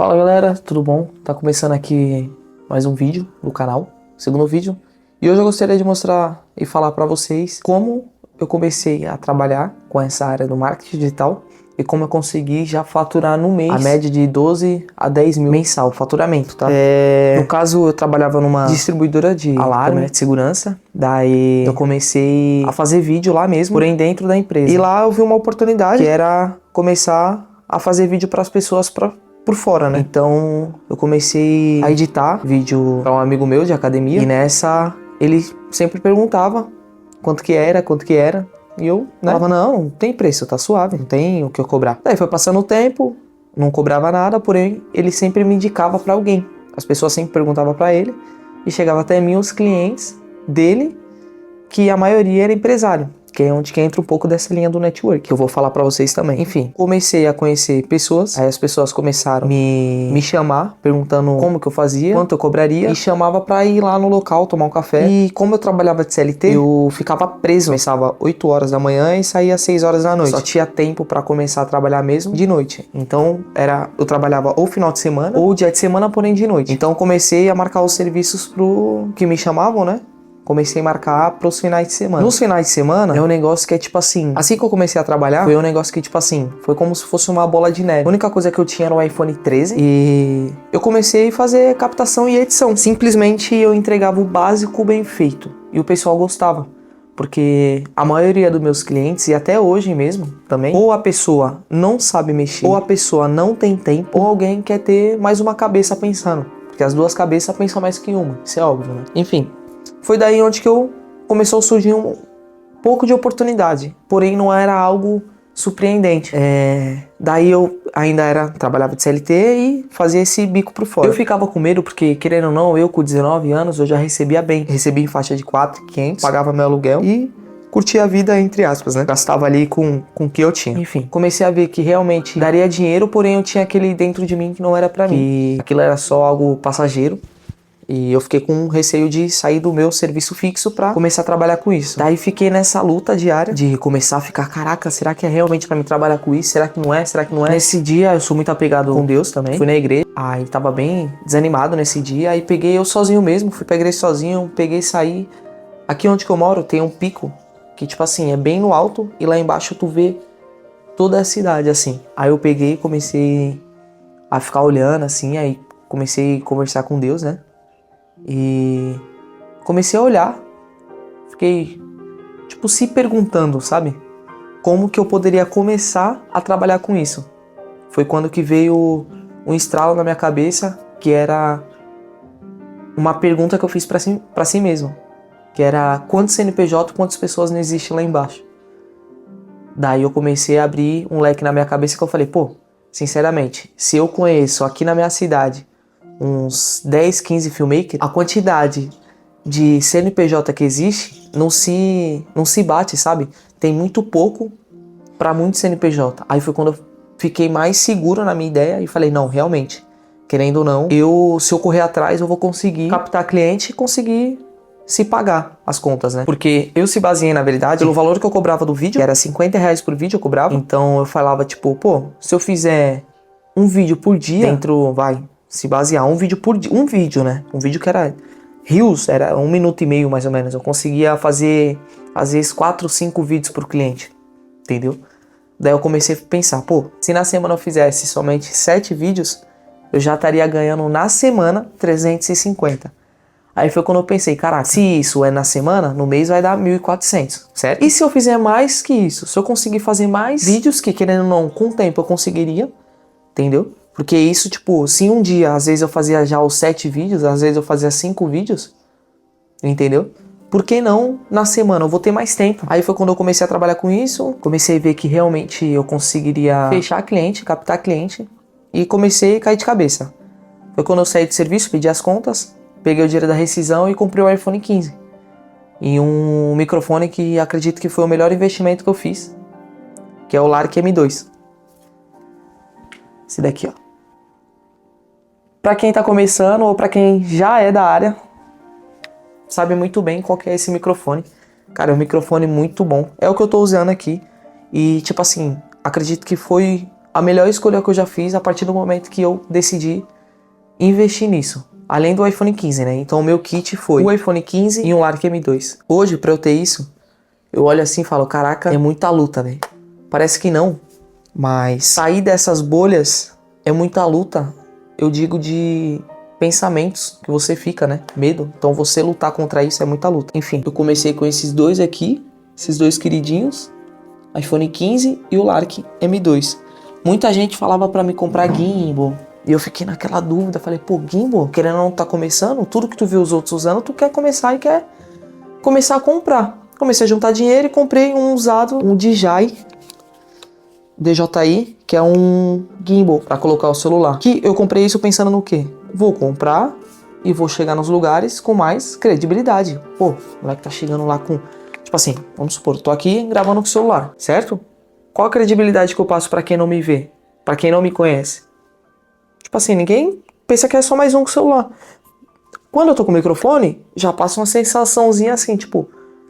Fala galera, tudo bom? Tá começando aqui mais um vídeo do canal, segundo vídeo. E hoje eu gostaria de mostrar e falar pra vocês como eu comecei a trabalhar com essa área do marketing digital e como eu consegui já faturar no mês a média de 12 a 10 mil mensal, faturamento, tá? No caso, eu trabalhava numa distribuidora de alarme, de segurança. Daí eu comecei a fazer vídeo lá mesmo, porém dentro da empresa. E lá eu vi uma oportunidade que era começar a fazer vídeo para as pessoas por fora, né? Então eu comecei a editar vídeo para um amigo meu de academia. E nessa ele sempre perguntava quanto que era. E eu, né, falava, não tem preço, tá suave, não tem o que eu cobrar. Daí foi passando o tempo, não cobrava nada, porém ele sempre me indicava para alguém. As pessoas sempre perguntavam para ele e chegava até mim os clientes dele, que a maioria era empresário. Que é onde que entra um pouco dessa linha do network, que eu vou falar pra vocês também. Enfim, comecei a conhecer pessoas, aí as pessoas começaram a me chamar, perguntando como que eu fazia, quanto eu cobraria, e chamava pra ir lá no local tomar um café. E como eu trabalhava de CLT, eu ficava preso. Começava 8 horas da manhã e saía 6 horas da noite. Só tinha tempo pra começar a trabalhar mesmo de noite. Então, eu trabalhava ou final de semana, ou dia de semana, porém de noite. Então, comecei a marcar os serviços pro que me chamavam, né? Comecei a marcar pros finais de semana. Nos finais de semana, é um negócio que é tipo assim... Assim que eu comecei a trabalhar, foi um negócio que tipo assim... Foi como se fosse uma bola de neve. A única coisa que eu tinha era o iPhone 13. E eu comecei a fazer captação e edição. Simplesmente eu entregava o básico bem feito. E o pessoal gostava. Porque a maioria dos meus clientes, e até hoje mesmo também... Ou a pessoa não sabe mexer, ou a pessoa não tem tempo, ou alguém quer ter mais uma cabeça pensando. Porque as duas cabeças pensam mais que uma. Isso é óbvio, né? Enfim... Foi daí onde que começou a surgir um pouco de oportunidade, porém não era algo surpreendente. Daí eu ainda trabalhava de CLT e fazia esse bico por fora. Eu ficava com medo porque, querendo ou não, eu com 19 anos eu já recebia bem. Recebia em faixa de 4.500, pagava meu aluguel e curtia a vida, entre aspas, né? Gastava ali com o que eu tinha. Enfim, comecei a ver que realmente daria dinheiro, porém eu tinha aquele dentro de mim que não era pra mim. Que aquilo era só algo passageiro. E eu fiquei com receio de sair do meu serviço fixo pra começar a trabalhar com isso. Daí fiquei nessa luta diária de começar a ficar, caraca, será que é realmente pra mim trabalhar com isso? Será que não é? Será que não é? Nesse dia eu sou muito apegado com Deus também. Fui na igreja, aí tava bem desanimado nesse dia. Aí peguei eu sozinho mesmo, fui pra igreja sozinho, peguei e saí. Aqui onde que eu moro tem um pico que tipo assim, é bem no alto e lá embaixo tu vê toda a cidade assim. Aí eu peguei e comecei a ficar olhando assim, aí comecei a conversar com Deus, né? E comecei a olhar, fiquei tipo se perguntando, sabe? Como que eu poderia começar a trabalhar com isso? Foi quando que veio um estralo na minha cabeça, que era uma pergunta que eu fiz pra si mesmo, que era quantos CNPJ, quantas pessoas não existem lá embaixo? Daí eu comecei a abrir um leque na minha cabeça que eu falei, pô, sinceramente, se eu conheço aqui na minha cidade uns 10, 15 filmmakers, a quantidade de CNPJ que existe não se bate, sabe? Tem muito pouco para muito CNPJ. Aí foi quando eu fiquei mais seguro na minha ideia e falei, não, realmente, querendo ou não, se eu correr atrás, eu vou conseguir captar cliente e conseguir se pagar as contas, né? Porque eu se baseei, na verdade, pelo valor que eu cobrava do vídeo, que era R$50 por vídeo eu cobrava. Então eu falava, tipo, pô, se eu fizer um vídeo por dia, se basear um vídeo por dia, um vídeo, né? Um vídeo que era Reels, era 1 minuto e meio mais ou menos. Eu conseguia fazer, às vezes, 4, 5 vídeos por cliente, entendeu? Daí eu comecei a pensar, pô, se na semana eu fizesse somente 7 vídeos, eu já estaria ganhando na semana 350. Aí foi quando eu pensei, caraca, se isso é na semana, no mês vai dar 1.400, certo? E se eu fizer mais que isso? Se eu conseguir fazer mais vídeos, que querendo ou não, com o tempo eu conseguiria, entendeu? Porque isso, tipo, se um dia, às vezes eu fazia já os 7 vídeos, às vezes eu fazia 5 vídeos, entendeu? Por que não na semana? Eu vou ter mais tempo. Aí foi quando eu comecei a trabalhar com isso, comecei a ver que realmente eu conseguiria fechar cliente, captar cliente, e comecei a cair de cabeça. Foi quando eu saí do serviço, pedi as contas, peguei o dinheiro da rescisão e comprei o iPhone 15. E um microfone que acredito que foi o melhor investimento que eu fiz, que é o Lark M2. Esse daqui, ó. Pra quem tá começando ou pra quem já é da área, sabe muito bem qual que é esse microfone. Cara, é um microfone muito bom. É o que eu tô usando aqui. E, tipo assim, acredito que foi a melhor escolha que eu já fiz a partir do momento que eu decidi investir nisso. Além do iPhone 15, né? Então o meu kit foi o iPhone 15 e um Lark M2. Hoje, pra eu ter isso, eu olho assim e falo, caraca, é muita luta, né? Parece que não, mas sair dessas bolhas é muita luta, eu digo de pensamentos que você fica, né? Medo. Então você lutar contra isso é muita luta. Enfim, eu comecei com esses dois aqui, esses dois queridinhos, iPhone 15 e o Lark M2. Muita gente falava pra me comprar gimbal, e eu fiquei naquela dúvida, falei, pô, gimbal, querendo ou não tá começando, tudo que tu vê os outros usando, tu quer começar e quer começar a comprar. Comecei a juntar dinheiro e comprei um usado, um DJI, que é um gimbal para colocar o celular. Que eu comprei isso pensando no quê? Vou comprar e vou chegar nos lugares com mais credibilidade. Pô, o moleque tá chegando lá com... Tipo assim, vamos supor, tô aqui gravando com o celular, certo? Qual a credibilidade que eu passo para quem não me vê? Para quem não me conhece? Tipo assim, ninguém pensa que é só mais um com o celular. Quando eu tô com o microfone, já passa uma sensaçãozinha assim, tipo...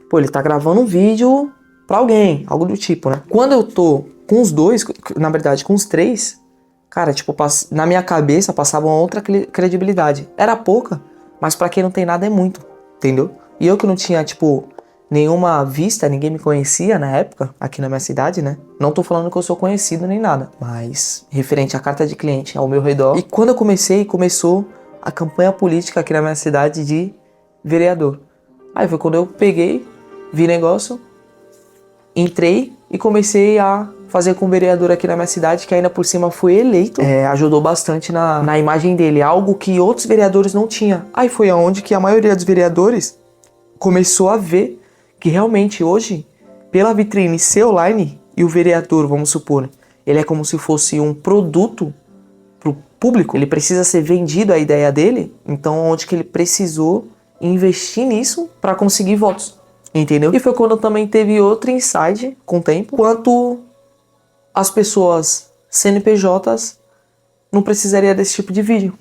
Pô, ele tá gravando um vídeo pra alguém, algo do tipo, né? Quando eu tô com os dois, na verdade, com os três, cara, tipo, na minha cabeça passava uma outra credibilidade. Era pouca, mas pra quem não tem nada é muito, entendeu? E eu que não tinha, tipo, nenhuma vista, ninguém me conhecia na época, aqui na minha cidade, né? Não tô falando que eu sou conhecido nem nada, mas referente à carta de cliente ao meu redor. E quando eu começou a campanha política aqui na minha cidade de vereador. Aí foi quando eu peguei, vi negócio, entrei e comecei a fazer com o vereador aqui na minha cidade, que ainda por cima foi eleito. Ajudou bastante na imagem dele, algo que outros vereadores não tinham. Aí foi aonde que a maioria dos vereadores começou a ver que realmente hoje, pela vitrine ser online, e o vereador, vamos supor, ele é como se fosse um produto pro público, ele precisa ser vendido a ideia dele, então onde que ele precisou investir nisso para conseguir votos, entendeu? E foi quando também teve outro insight com o tempo, quanto as pessoas CNPJs não precisaria desse tipo de vídeo,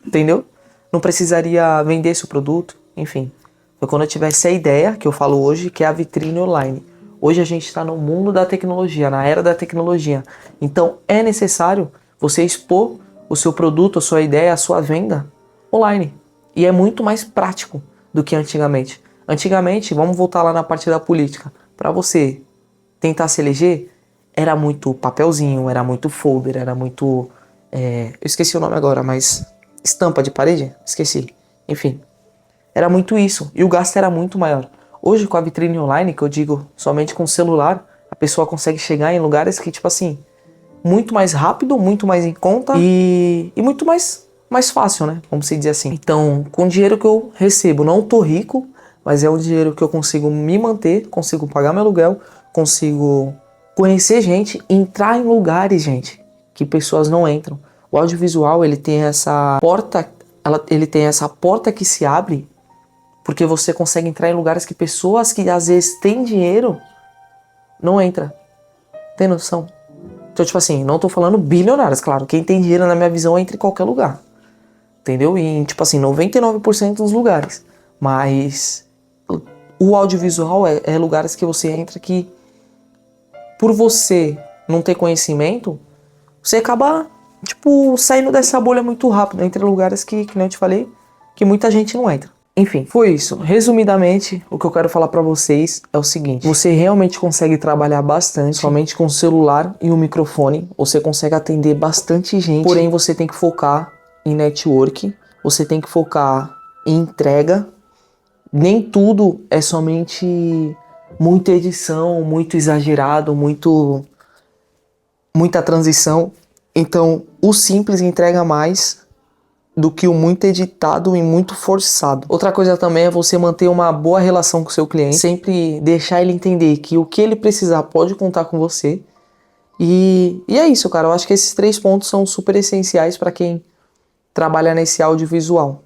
entendeu? Não precisaria vender seu produto, enfim. Foi quando eu tivesse a ideia, que eu falo hoje, que é a vitrine online. Hoje a gente está no mundo da tecnologia, na era da tecnologia. Então é necessário você expor o seu produto, a sua ideia, a sua venda online. E é muito mais prático do que antigamente. Antigamente, vamos voltar lá na parte da política. Para você tentar se eleger, era muito papelzinho, era muito folder, era muito... eu esqueci o nome agora, mas... estampa de parede? Esqueci. Enfim, era muito isso. E o gasto era muito maior. Hoje, com a vitrine online, que eu digo somente com o celular, a pessoa consegue chegar em lugares que, tipo assim, muito mais rápido, muito mais em conta e muito mais fácil, né? Vamos dizer assim. Então, com o dinheiro que eu recebo, não tô rico, mas é um dinheiro que eu consigo me manter, consigo pagar meu aluguel, consigo conhecer gente, entrar em lugares, gente, que pessoas não entram. O audiovisual, ele tem essa porta que se abre porque você consegue entrar em lugares que pessoas que às vezes têm dinheiro não entram. Tem noção? Então, tipo assim, não tô falando bilionários, claro. Quem tem dinheiro, na minha visão, entra em qualquer lugar. Entendeu? E em, tipo assim, 99% dos lugares. Mas o audiovisual é lugares que você entra que, por você não ter conhecimento, você acaba, tipo, saindo dessa bolha muito rápido. Entre lugares que nem eu te falei, que muita gente não entra. Enfim, foi isso. Resumidamente, o que eu quero falar pra vocês é o seguinte. Você realmente consegue trabalhar bastante somente com o celular e o microfone. Você consegue atender bastante gente. Porém, você tem que focar em network. Você tem que focar em entrega. Nem tudo é somente muita edição, muito exagerado, muita transição. Então, o simples entrega mais do que o muito editado e muito forçado. Outra coisa também é você manter uma boa relação com o seu cliente, sempre deixar ele entender que o que ele precisar pode contar com você. E é isso, cara. Eu acho que esses 3 pontos são super essenciais para quem trabalha nesse audiovisual,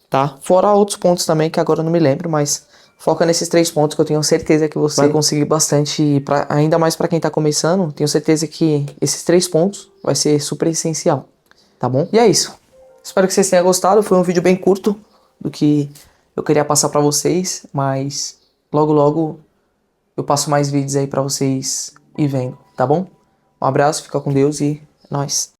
tá? Fora outros pontos também que agora eu não me lembro, mas foca nesses 3 pontos que eu tenho certeza que você vai conseguir bastante, ainda mais para quem tá começando. Tenho certeza que esses 3 pontos vai ser super essencial, tá bom? E é isso. Espero que vocês tenham gostado. Foi um vídeo bem curto do que eu queria passar pra vocês, mas logo logo eu passo mais vídeos aí pra vocês ir vendo, tá bom? Um abraço, fica com Deus e É nóis.